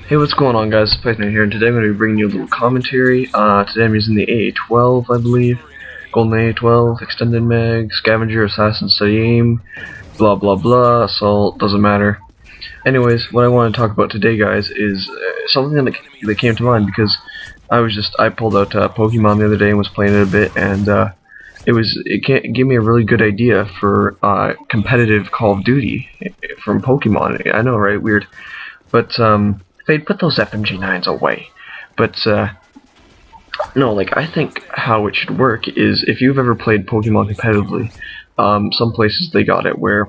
Hey, what's going on, guys? Python here, and today I'm going to be bringing you a little commentary. Today I'm using the AA-12, I believe. Golden AA-12, Extended Mag, Scavenger, Assassin, Steady Aim, blah blah blah, Assault, doesn't matter. Anyways, what I want to talk about today, guys, is something that came to mind because I pulled out Pokemon the other day and was playing it a bit, and it gave me a really good idea for competitive Call of Duty from Pokemon. I know, right? Weird. But they'd put those FMG9s away. But no, like, I think how it should work is if you've ever played Pokemon competitively, some places they got it where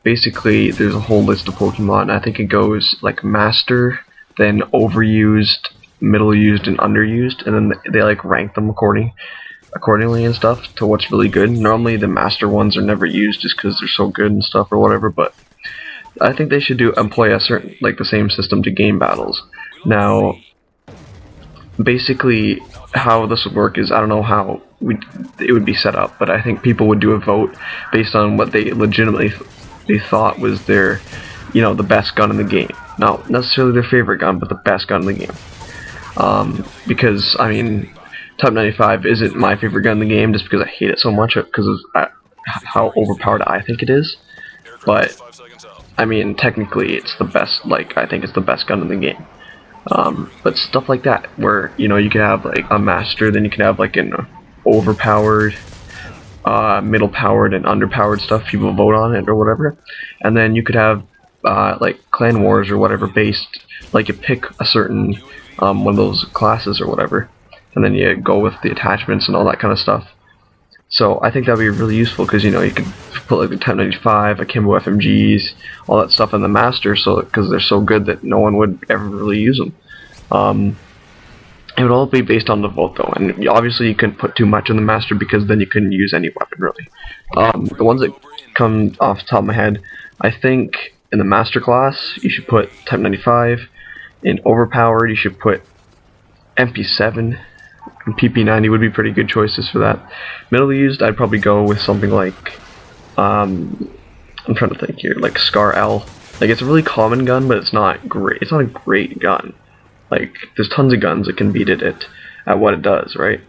basically there's a whole list of Pokemon. I think it goes like Master, then Overused, Middle Used, and Underused, and then they like rank them accordingly and stuff to what's really good. Normally the Master ones are never used just because they're so good and stuff or whatever, but I think they should employ a certain, like, the same system to game battles. Now, basically, how this would work is, I don't know how it would be set up, but I think people would do a vote based on what they legitimately thought was their, the best gun in the game. Not necessarily their favorite gun, but the best gun in the game. Because, I mean, Type 95 isn't my favorite gun in the game just because I hate it so much because of how overpowered I think it is. But I mean, technically, it's the best. Like, I think it's the best gun in the game. But stuff like that, where you can have like a master, then you can have like an overpowered, middle powered, and underpowered stuff. People vote on it or whatever, and then you could have like clan wars or whatever based. Like you pick a certain one of those classes or whatever, and then you go with the attachments and all that kind of stuff. So I think that'd be really useful because you could put like the Type 95, Akimbo FMGs, all that stuff in the Master, so because they're so good that no one would ever really use them. It would all be based on the vote though, and obviously you couldn't put too much in the Master because then you couldn't use any weapon really. The ones that come off the top of my head, I think in the Master class you should put Type 95. In Overpowered you should put MP7. And PP90 would be pretty good choices for that. Middle used, I'd probably go with something like, I'm trying to think here, like Scar L. Like, it's a really common gun, but it's not great. It's not a great gun. Like, there's tons of guns that can beat it at what it does, right?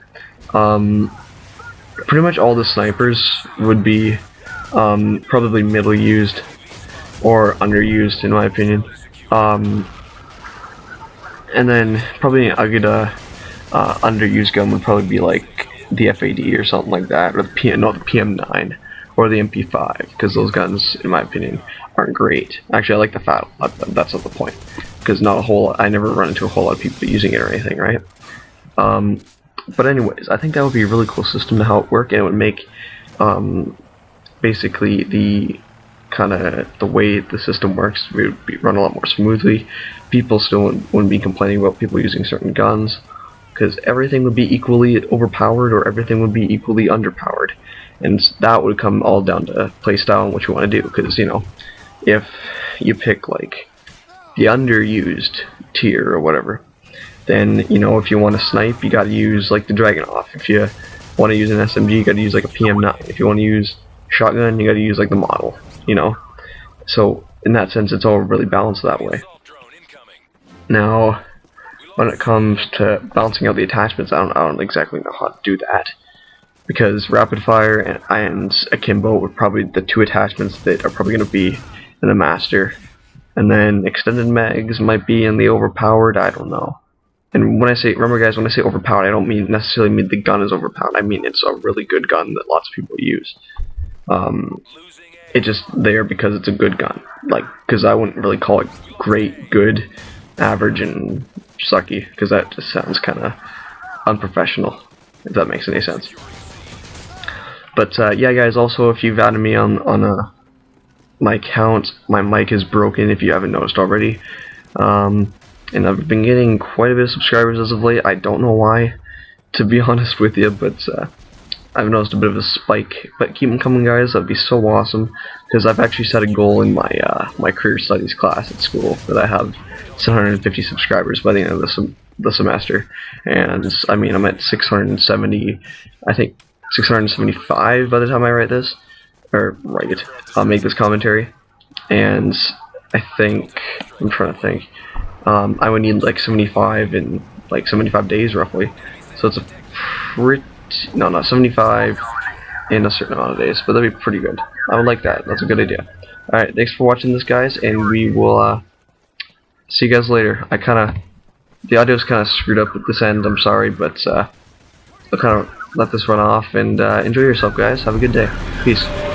Pretty much all the snipers would be probably middle used or underused, in my opinion. And then probably an Agita underused gun would probably be like the FAD or something like that, or the PM9 or the MP5, because those guns, in my opinion, aren't great. Actually, I like the Fat. That's not the point, because I never run into a whole lot of people using it or anything, right? But anyways, I think that would be a really cool system to how it work, and it would make basically the way the system works would run a lot more smoothly. People still wouldn't be complaining about people using certain guns, because everything would be equally overpowered or everything would be equally underpowered, and that would come all down to playstyle and what you want to do. Because if you pick like the underused tier or whatever, then if you want to snipe, you got to use like the Dragunov. If you want to use an SMG, you got to use like a PM9. If you want to use shotgun, you got to use like the model. So in that sense, it's all really balanced that way. Now, when it comes to balancing out the attachments, I don't exactly know how to do that, because Rapid Fire and Akimbo are probably the two attachments that are probably going to be in the Master, and then Extended Mags might be in the Overpowered. I don't know. And remember guys, when I say overpowered, I don't necessarily mean the gun is overpowered. I mean it's a really good gun that lots of people use. It's just there because it's a good gun. Like, because I wouldn't really call it great, good, average, and sucky, because that just sounds kind of unprofessional, if that makes any sense. But yeah guys, also if you've added me on my account, my mic is broken if you haven't noticed already, and I've been getting quite a bit of subscribers as of late. I don't know why, to be honest with you, but I've noticed a bit of a spike. But keep them coming guys, that'd be so awesome, because I've actually set a goal in my career studies class at school that I have 750 subscribers by the end of the semester, and I mean I'm at 670, I think 675 by the time I write this, I'll make this commentary, and I think, I'm trying to think, I would need like 75 in like 75 days roughly. So it's a pretty, no, not 75 in a certain amount of days, but that'd be pretty good. I would like that. That's a good idea. Alright, thanks for watching this, guys, and we will see you guys later. The audio's kind of screwed up at this end, I'm sorry, but I'll kind of let this run off, and enjoy yourself, guys. Have a good day. Peace.